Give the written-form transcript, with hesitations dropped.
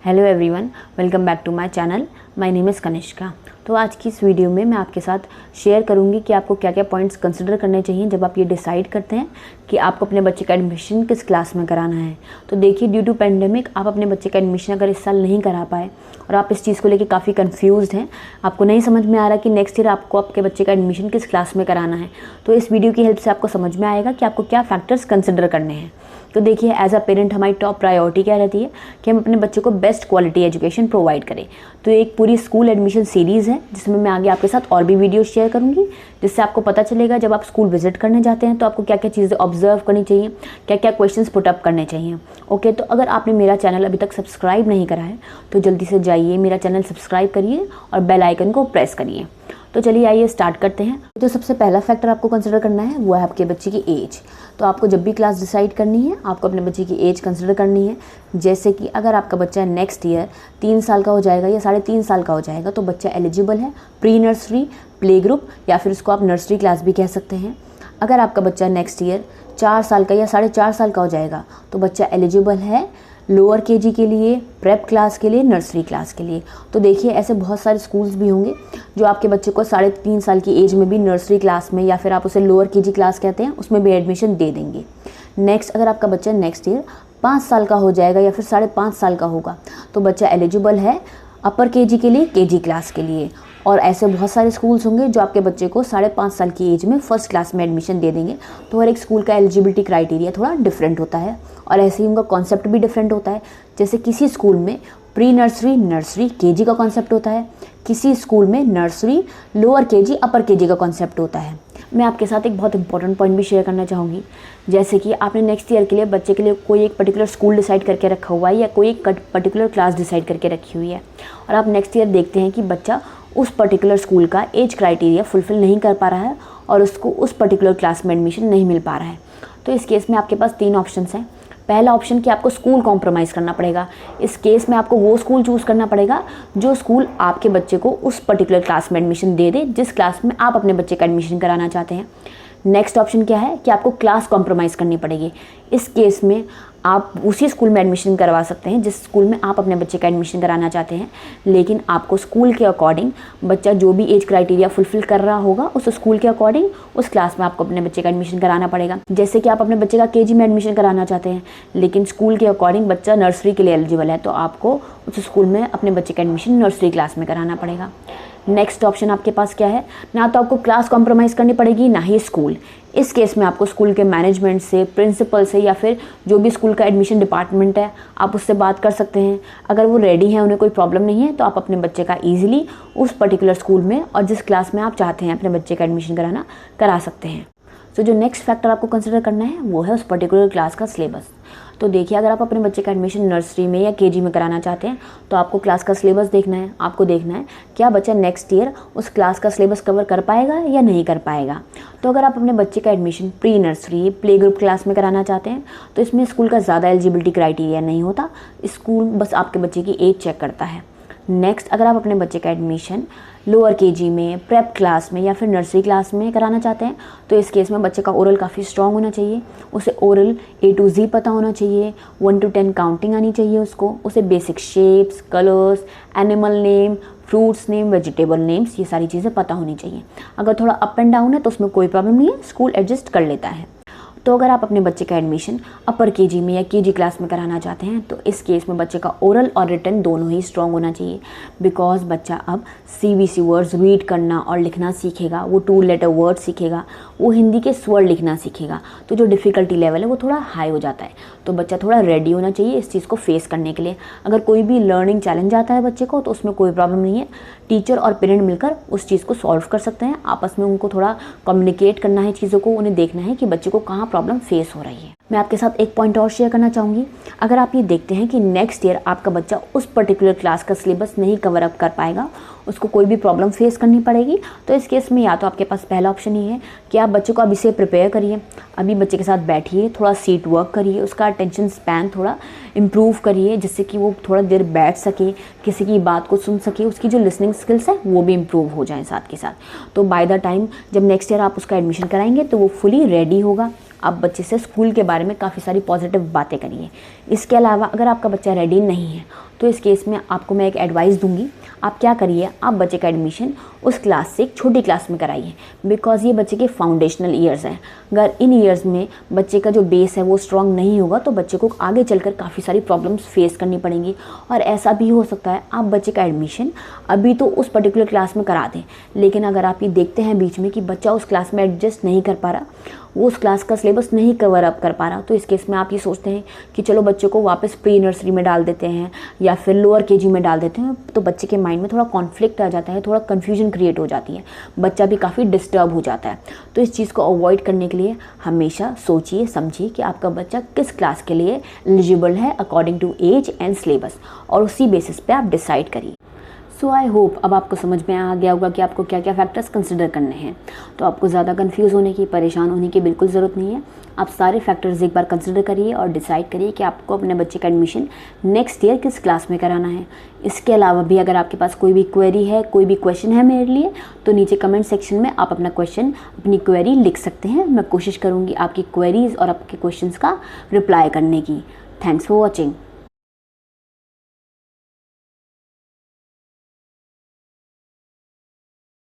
Hello everyone, welcome back to my channel. My name is Kanishka. तो आज की इस वीडियो में मैं आपके साथ शेयर करूंगी कि आपको क्या क्या पॉइंट्स कंसिडर करने चाहिए जब आप ये डिसाइड करते हैं कि आपको अपने बच्चे का एडमिशन किस क्लास में कराना है। तो देखिए, ड्यू टू पेंडेमिक आप अपने बच्चे का एडमिशन अगर इस साल नहीं करा पाए और आप इस चीज़ को लेकर काफ़ी कन्फ्यूज़ड हैं, आपको नहीं समझ में आ रहा कि नेक्स्ट ईयर आपको आपके बच्चे का एडमिशन किस क्लास में कराना है, तो इस वीडियो की हेल्प से आपको समझ में आएगा कि आपको क्या फैक्टर्स कंसिडर करने हैं। तो देखिए, एज अ पेरेंट हमारी टॉप प्रायोरिटी क्या रहती है कि हम अपने बच्चे को बेस्ट क्वालिटी एजुकेशन प्रोवाइड करें। तो एक पूरी स्कूल एडमिशन सीरीज़ है जिसमें मैं आगे आपके साथ और भी वीडियो शेयर करूंगी, जिससे आपको पता चलेगा जब आप स्कूल विजिट करने जाते हैं तो आपको क्या क्या चीज़ें ऑब्जर्व करनी चाहिए, क्या क्या क्वेश्चंस पुट अप करने चाहिए। ओके, तो अगर आपने मेरा चैनल अभी तक सब्सक्राइब नहीं करा है तो जल्दी से जाइए, मेरा चैनल सब्सक्राइब करिए और बेल आइकन को प्रेस करिए। तो चलिए आइए स्टार्ट करते हैं। तो सबसे पहला फैक्टर आपको कंसिडर करना है वो है आपके बच्चे की एज। तो आपको जब भी क्लास डिसाइड करनी है आपको अपने बच्चे की एज कंसिडर करनी है। जैसे कि अगर आपका बच्चा नेक्स्ट ईयर 3 साल का हो जाएगा या 3.5 साल का हो जाएगा तो बच्चा एलिजिबल है प्री नर्सरी, प्ले ग्रुप या फिर उसको आप नर्सरी क्लास भी कह सकते हैं। अगर आपका बच्चा नेक्स्ट ईयर 4 साल का या 4.5 साल का हो जाएगा तो बच्चा एलिजिबल है लोअर केजी के लिए, प्रेप क्लास के लिए, नर्सरी क्लास के लिए। तो देखिए, ऐसे बहुत सारे स्कूल्स भी होंगे जो आपके बच्चे को 3.5 साल की एज में भी नर्सरी क्लास में या फिर आप उसे लोअर केजी क्लास कहते हैं उसमें भी एडमिशन दे देंगे। नेक्स्ट, अगर आपका बच्चा नेक्स्ट ईयर 5 साल का हो जाएगा या फिर 5.5 साल का होगा तो बच्चा एलिजिबल है अपर केजी के लिए, केजी क्लास के लिए। और ऐसे बहुत सारे स्कूल्स होंगे जो आपके बच्चे को 5.5 साल की एज में फर्स्ट क्लास में एडमिशन दे देंगे। तो हर एक स्कूल का एलिजिबिलिटी क्राइटेरिया थोड़ा डिफरेंट होता है और ऐसे ही उनका कॉन्सेप्ट भी डिफरेंट होता है। जैसे किसी स्कूल में प्री नर्सरी, नर्सरी, केजी का कॉन्सेप्ट होता है, किसी स्कूल में नर्सरी, लोअर केजी, अपर केजी का कॉन्सेप्ट होता है। मैं आपके साथ एक बहुत इंपॉर्टेंट पॉइंट भी शेयर करना चाहूँगी। जैसे कि आपने नेक्स्ट ईयर के लिए बच्चे के लिए कोई एक पर्टिकुलर स्कूल डिसाइड करके रखा हुआ है या कोई एक पर्टिकुलर क्लास डिसाइड करके रखी हुई है और आप नेक्स्ट ईयर देखते हैं कि बच्चा उस पर्टिकुलर स्कूल का एज क्राइटेरिया फुलफिल नहीं कर पा रहा है और उसको उस पर्टिकुलर क्लास में एडमिशन नहीं मिल पा रहा है। तो इस केस में आपके पास 3 ऑप्शंस हैं। पहला ऑप्शन कि आपको स्कूल कॉम्प्रोमाइज़ करना पड़ेगा। इस केस में आपको वो स्कूल चूज़ करना पड़ेगा जो स्कूल आपके बच्चे को उस पर्टिकुलर क्लास में एडमिशन दे दे जिस क्लास में आप अपने बच्चे का एडमिशन कराना चाहते हैं। नेक्स्ट ऑप्शन क्या है कि आपको क्लास कॉम्प्रोमाइज़ करनी पड़ेगी। इस केस में आप उसी स्कूल में एडमिशन करवा सकते हैं जिस स्कूल में आप अपने बच्चे का एडमिशन कराना चाहते हैं, लेकिन आपको स्कूल के अकॉर्डिंग बच्चा जो भी एज क्राइटेरिया फुलफिल कर रहा होगा उस स्कूल के अकॉर्डिंग उस क्लास में आपको अपने बच्चे का एडमिशन कराना पड़ेगा। जैसे कि आप अपने बच्चे का केजी में एडमिशन कराना चाहते हैं लेकिन स्कूल के अकॉर्डिंग बच्चा नर्सरी के लिए एलिजिबल है तो आपको उस स्कूल में अपने बच्चे का एडमिशन नर्सरी क्लास में कराना पड़ेगा। नेक्स्ट ऑप्शन आपके पास क्या है, ना तो आपको क्लास कॉम्प्रोमाइज़ करनी पड़ेगी ना ही स्कूल। इस केस में आपको स्कूल के मैनेजमेंट से, प्रिंसिपल से या फिर जो भी स्कूल का एडमिशन डिपार्टमेंट है आप उससे बात कर सकते हैं। अगर वो रेडी है, उन्हें कोई प्रॉब्लम नहीं है तो आप अपने बच्चे का ईजिली उस पर्टिकुलर स्कूल में और जिस क्लास में आप चाहते हैं अपने बच्चे का एडमिशन कराना करा सकते हैं। तो जो नेक्स्ट फैक्टर आपको कंसिडर करना है वो है उस पर्टिकुलर क्लास का सिलेबस। तो देखिए, अगर आप अपने बच्चे का एडमिशन नर्सरी में या केजी में कराना चाहते हैं तो आपको क्लास का सिलेबस देखना है। आपको देखना है क्या बच्चा नेक्स्ट ईयर उस क्लास का सिलेबस कवर कर पाएगा या नहीं कर पाएगा। तो अगर आप अपने बच्चे का admission pre nursery, play group class में कराना चाहते हैं तो इसमें स्कूल का ज़्यादा एलिजिबिलिटी क्राइटेरिया नहीं होता, स्कूल बस आपके बच्चे की एज चेक करता है। नेक्स्ट, अगर आप अपने बच्चे का एडमिशन लोअर केजी में, प्रेप क्लास में या फिर नर्सरी क्लास में कराना चाहते हैं तो इस केस में बच्चे का ओरल काफ़ी स्ट्रॉन्ग होना चाहिए। उसे ओरल A to Z पता होना चाहिए, 1 to 10 काउंटिंग आनी चाहिए उसको। उसे basic shapes, colours, animal name, fruits name, vegetable names, ये सारी चीज़ें पता होनी चाहिए। अगर थोड़ा अप एंड डाउन है तो उसमें कोई प्रॉब्लम नहीं है, स्कूल एडजस्ट कर लेता है। तो अगर आप अपने बच्चे का एडमिशन अपर केजी में या केजी क्लास में कराना चाहते हैं तो इस केस में बच्चे का ओरल और रिटन दोनों ही स्ट्रॉन्ग होना चाहिए, बिकॉज बच्चा अब CBC वर्ड्स रीड करना और लिखना सीखेगा, वो 2 लेटर वर्ड सीखेगा, वो हिंदी के स्वर लिखना सीखेगा। तो जो डिफ़िकल्टी लेवल है वो थोड़ा हाई हो जाता है। तो बच्चा थोड़ा रेडी होना चाहिए इस चीज़ को फेस करने के लिए। अगर कोई भी लर्निंग चैलेंज आता है बच्चे को तो उसमें कोई प्रॉब्लम नहीं है, टीचर और पेरेंट मिलकर उस चीज़ को सॉल्व कर सकते हैं। आपस में उनको थोड़ा कम्युनिकेट करना है चीज़ों को, उन्हें देखना है कि बच्चे को कहाँ प्रॉब्लम फेस हो रही है। मैं आपके साथ एक पॉइंट और शेयर करना चाहूँगी। अगर आप ये देखते हैं कि नेक्स्ट ईयर आपका बच्चा उस पर्टिकुलर क्लास का सिलेबस नहीं कवर अप कर पाएगा, उसको कोई भी प्रॉब्लम फेस करनी पड़ेगी, तो इस केस में या तो आपके पास पहला ऑप्शन ही है कि आप बच्चे को अभी से प्रिपेयर करिए, अभी बच्चे के साथ बैठिए, थोड़ा सीट वर्क करिए, उसका अटेंशन स्पैन थोड़ा इम्प्रूव करिए जिससे कि वो थोड़ा देर बैठ सके, किसी की बात को सुन सके, उसकी जो लिसनिंग स्किल्स है वो भी इम्प्रूव हो जाए साथ के साथ। तो बाय द टाइम जब नेक्स्ट ईयर आप उसका एडमिशन कराएंगे तो वो फुली रेडी होगा। आप बच्चे से स्कूल के बारे में काफ़ी सारी पॉजिटिव बातें करिए। इसके अलावा अगर आपका बच्चा रेडी नहीं है तो इस केस में आपको मैं एक एडवाइस दूंगी। आप क्या करिए, आप बच्चे का एडमिशन उस क्लास से एक छोटी क्लास में कराइए, बिकॉज ये बच्चे के फाउंडेशनल ईयर्स हैं। अगर इन ईयर्स में बच्चे का जो बेस है वो स्ट्रांग नहीं होगा तो बच्चे को आगे चलकर काफ़ी सारी प्रॉब्लम्स फेस करनी पड़ेंगी। और ऐसा भी हो सकता है आप बच्चे का एडमिशन अभी तो उस पर्टिकुलर क्लास में करा दें, लेकिन अगर आप ये देखते हैं बीच में कि बच्चा उस क्लास में एडजस्ट नहीं कर पा रहा, वो उस क्लास का सिलेबस नहीं कवर अप कर पा रहा, तो इस केस में आप ये सोचते हैं कि चलो बच्चे को वापस प्री नर्सरी में डाल देते हैं या फिर लोअर केजी में डाल देते हैं, तो बच्चे के माइंड में थोड़ा कॉन्फ्लिक्ट आ जाता है, थोड़ा कन्फ्यूजन क्रिएट हो जाती है, बच्चा भी काफ़ी डिस्टर्ब हो जाता है। तो इस चीज़ को अवॉइड करने के लिए हमेशा सोचिए समझिए कि आपका बच्चा किस क्लास के लिए एलिजिबल है according to age and syllabus, और उसी बेसिस पे आप डिसाइड करिए। सो आई होप अब आपको समझ में आ गया होगा कि आपको क्या क्या फैक्टर्स कंसिडर करने हैं। तो आपको ज़्यादा कंफ्यूज होने की, परेशान होने की बिल्कुल ज़रूरत नहीं है। आप सारे फैक्टर्स एक बार कंसिडर करिए और डिसाइड करिए कि आपको अपने बच्चे का एडमिशन नेक्स्ट ईयर किस क्लास में कराना है। इसके अलावा भी अगर आपके पास कोई भी क्वेरी है, कोई भी क्वेश्चन है मेरे लिए, तो नीचे कमेंट सेक्शन में आप अपना क्वेश्चन, अपनी क्वेरी लिख सकते हैं। मैं कोशिश करूँगी आपकी क्वेरीज़ और आपके क्वेश्चंस का रिप्लाई करने की। Thanks for watching.